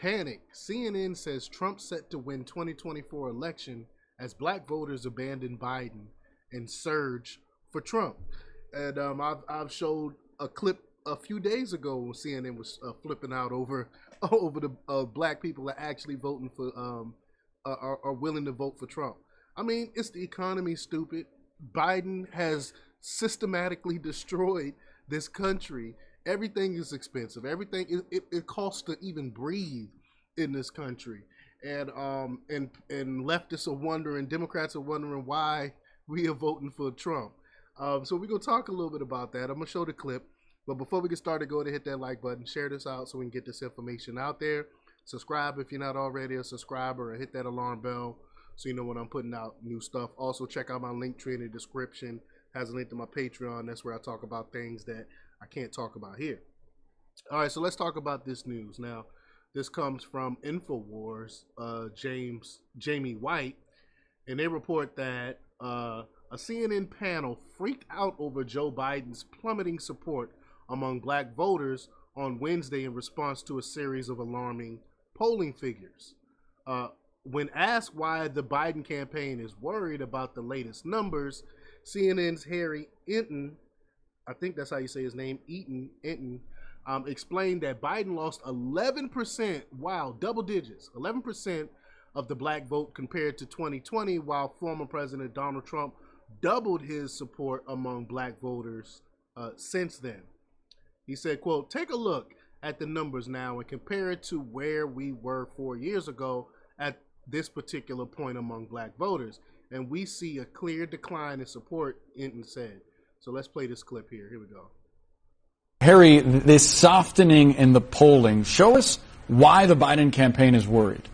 panic. CNN says Trump set to win 2024 election as black voters abandon Biden and surge for Trump. And I've showed a clip a few days ago when CNN was flipping out over the black people that actually voting for are willing to vote for Trump. I mean, it's the economy, stupid. Biden has systematically destroyed this country. Everything is expensive. Everything it costs to even breathe in this country. And leftists are wondering, Democrats are wondering why we are voting for Trump. So we're gonna talk a little bit about that. I'm gonna show the clip. But before we get started, go ahead and hit that like button, share this out so we can get this information out there. Subscribe if you're not already a subscriber, and hit that alarm bell so you know when I'm putting out new stuff. Also, check out my link tree in the description. Has a link to my Patreon. That's where I talk about things that I can't talk about here. All right, so let's talk about this news. Now, this comes from InfoWars, Jamie White, and they report that a CNN panel freaked out over Joe Biden's plummeting support among black voters on Wednesday in response to a series of alarming polling figures. When asked why the Biden campaign is worried about the latest numbers, CNN's Harry Enten, I think that's how you say his name, Enten, explained that Biden lost 11%, wow, double digits, 11% of the black vote compared to 2020, while former President Donald Trump doubled his support among black voters since then. He said, quote, "Take a look at the numbers now and compare it to where we were 4 years ago at this particular point among black voters. And we see a clear decline in support," Enten said. So let's play this clip here. Here we go. Harry, this softening in the polling, show us why the Biden campaign is worried.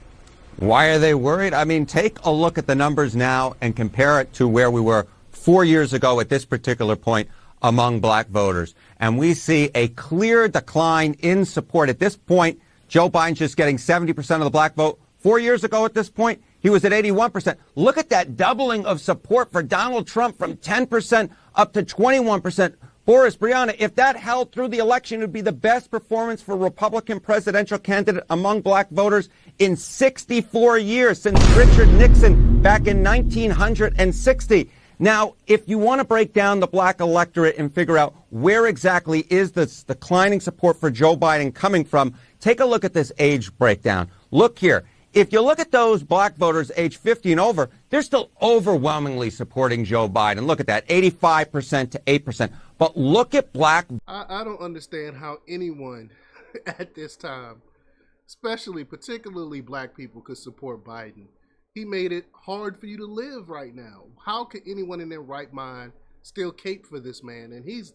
Why are they worried? I mean, take a look at the numbers now and compare it to where we were 4 years ago at this particular point among black voters. And we see a clear decline in support. At this point, Joe Biden's just getting 70% of the black vote. 4 years ago at this point, he was at 81%. Look at that doubling of support for Donald Trump from 10% up to 21%. Boris, Brianna, if that held through the election, it would be the best performance for a Republican presidential candidate among black voters in 64 years, since Richard Nixon back in 1960. Now, if you want to break down the black electorate and figure out where exactly is this declining support for Joe Biden coming from, take a look at this age breakdown. Look here. If you look at those black voters age 50 and over, they're still overwhelmingly supporting Joe Biden. Look at that, 85% to 8%. But look at black. I don't understand how anyone at this time, particularly black people, could support Biden. He made it hard for you to live right now. How could anyone in their right mind still cape for this man? And he's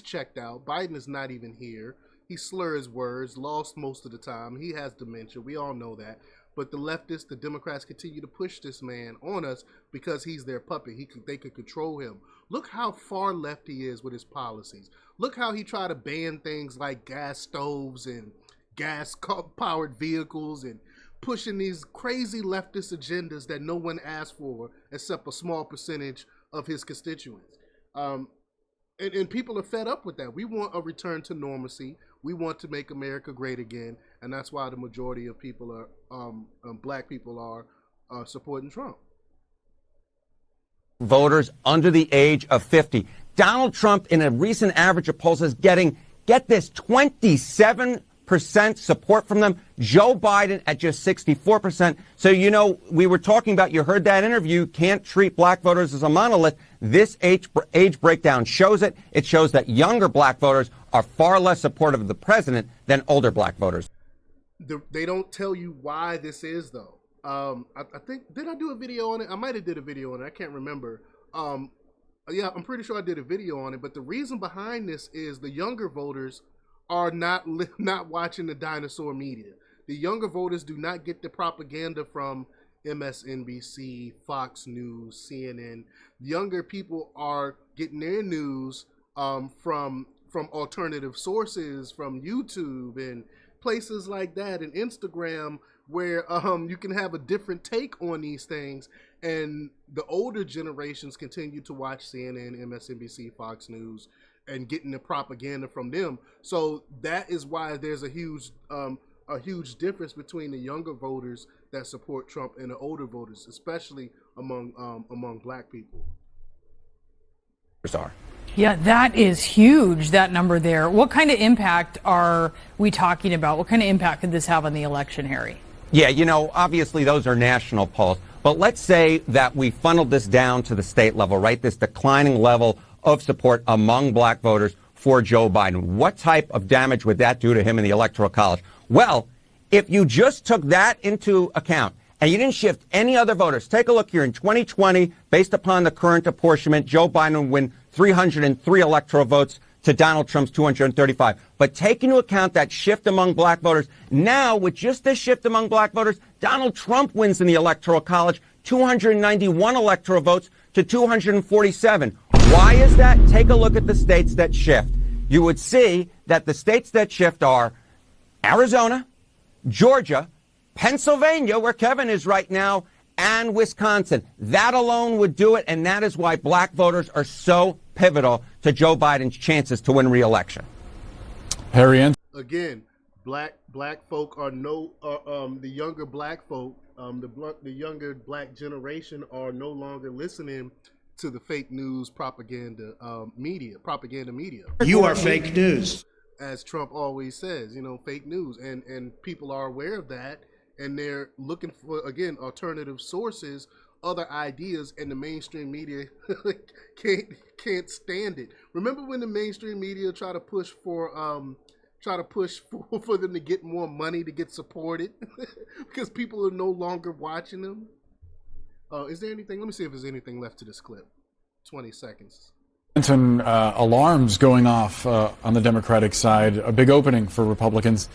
checked out. Biden is not even here. He slurs words, lost most of the time. He has dementia. We all know that. But the leftists, the Democrats, continue to push this man on us because he's their puppet. They could control him. Look how far left he is with his policies. Look how he tried to ban things like gas stoves and gas-powered vehicles and pushing these crazy leftist agendas that no one asked for except a small percentage of his constituents. And people are fed up with that. We want a return to normalcy. We want to make America great again, and that's why the majority of people are, black people are supporting Trump. Voters under the age of 50. Donald Trump, in a recent average of polls, is getting, get this, 27% support from them. Joe Biden at just 64%. So, you know, we were talking about, you heard that interview, can't treat black voters as a monolith. This age breakdown shows it. It shows that younger black voters are far less supportive of the president than older black voters. They don't tell you why this is, though. I think, did I do a video on it? I might have did a video on it. I can't remember. Yeah, I'm pretty sure I did a video on it. But the reason behind this is the younger voters are not watching the dinosaur media. The younger voters do not get the propaganda from MSNBC, Fox News, CNN. Younger people are getting their news from alternative sources, from YouTube and places like that, and Instagram, where you can have a different take on these things. And the older generations continue to watch CNN, MSNBC, Fox News, and getting the propaganda from them. So that is why there's a huge a huge difference between the younger voters that support Trump and the older voters, especially among black people. Yeah, that is huge, that number there. What kind of impact are we talking about? What kind of impact could this have on the election, Harry? Yeah, you know, obviously those are national polls. But let's say that we funneled this down to the state level, right? This declining level of support among black voters for Joe Biden. What type of damage would that do to him in the Electoral College? Well, if you just took that into account and you didn't shift any other voters, take a look here in 2020, based upon the current apportionment, Joe Biden would win 303 electoral votes to Donald Trump's 235. But take into account that shift among black voters. Now, with just this shift among black voters, Donald Trump wins in the Electoral College, 291 electoral votes to 247. Why is that? Take a look at the states that shift. You would see that the states that shift are Arizona, Georgia, Pennsylvania, where Kevin is right now, and Wisconsin. That alone would do it, and that is why black voters are so pivotal to Joe Biden's chances to win re-election. Harry Ann. Again, black folk are the younger black folk, the younger black generation are no longer listening to the fake news propaganda media. You are fake news. As Trump always says, you know, fake news, and people are aware of that, and they're looking for, again, alternative sources, other ideas, and the mainstream media can't stand it. Remember when the mainstream media try to push for them to get more money to get supported because people are no longer watching them? Is there anything? Let me see if there's anything left to this clip. 20 seconds. Alarms going off on the Democratic side. A big opening for Republicans.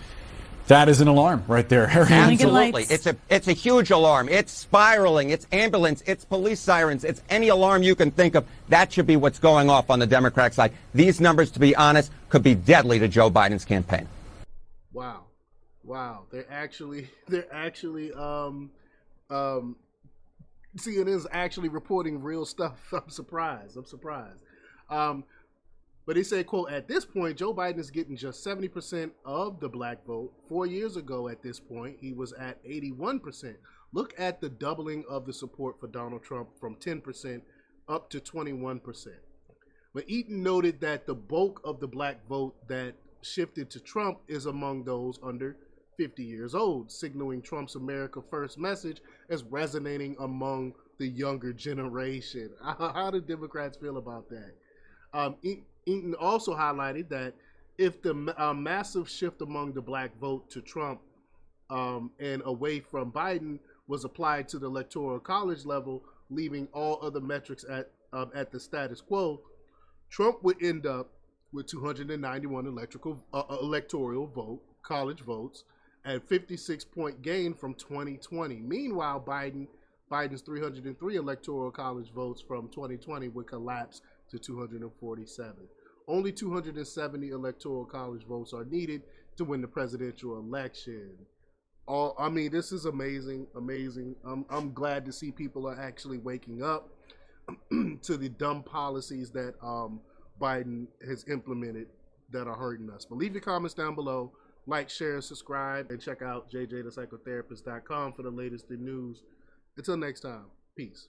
That is an alarm right there. Harry Ann. Absolutely. It's a huge alarm. It's spiraling. It's ambulance. It's police sirens. It's any alarm you can think of. That should be what's going off on the Democratic side. These numbers, to be honest, could be deadly to Joe Biden's campaign. Wow. They're actually CNN's actually reporting real stuff. I'm surprised. But he said, quote, at this point, Joe Biden is getting just 70% of the black vote. 4 years ago at this point, he was at 81%. Look at the doubling of the support for Donald Trump from 10% up to 21%. But Eaton noted that the bulk of the black vote that shifted to Trump is among those under 50 years old, signaling Trump's America First message as resonating among the younger generation. How do Democrats feel about that? Eaton also highlighted that if the massive shift among the black vote to Trump and away from Biden was applied to the Electoral College level, leaving all other metrics at the status quo, Trump would end up with 291 electoral college votes, and 56-point gain from 2020. Meanwhile, Biden's 303 electoral college votes from 2020 would collapse to 247. Only 270 electoral college votes are needed to win the presidential election. This is amazing. I'm glad to see people are actually waking up to the dumb policies that Biden has implemented that are hurting us. But leave your comments down below. Like, share, subscribe, and check out jjthepsychotherapist.com for the latest in news. Until next time, peace.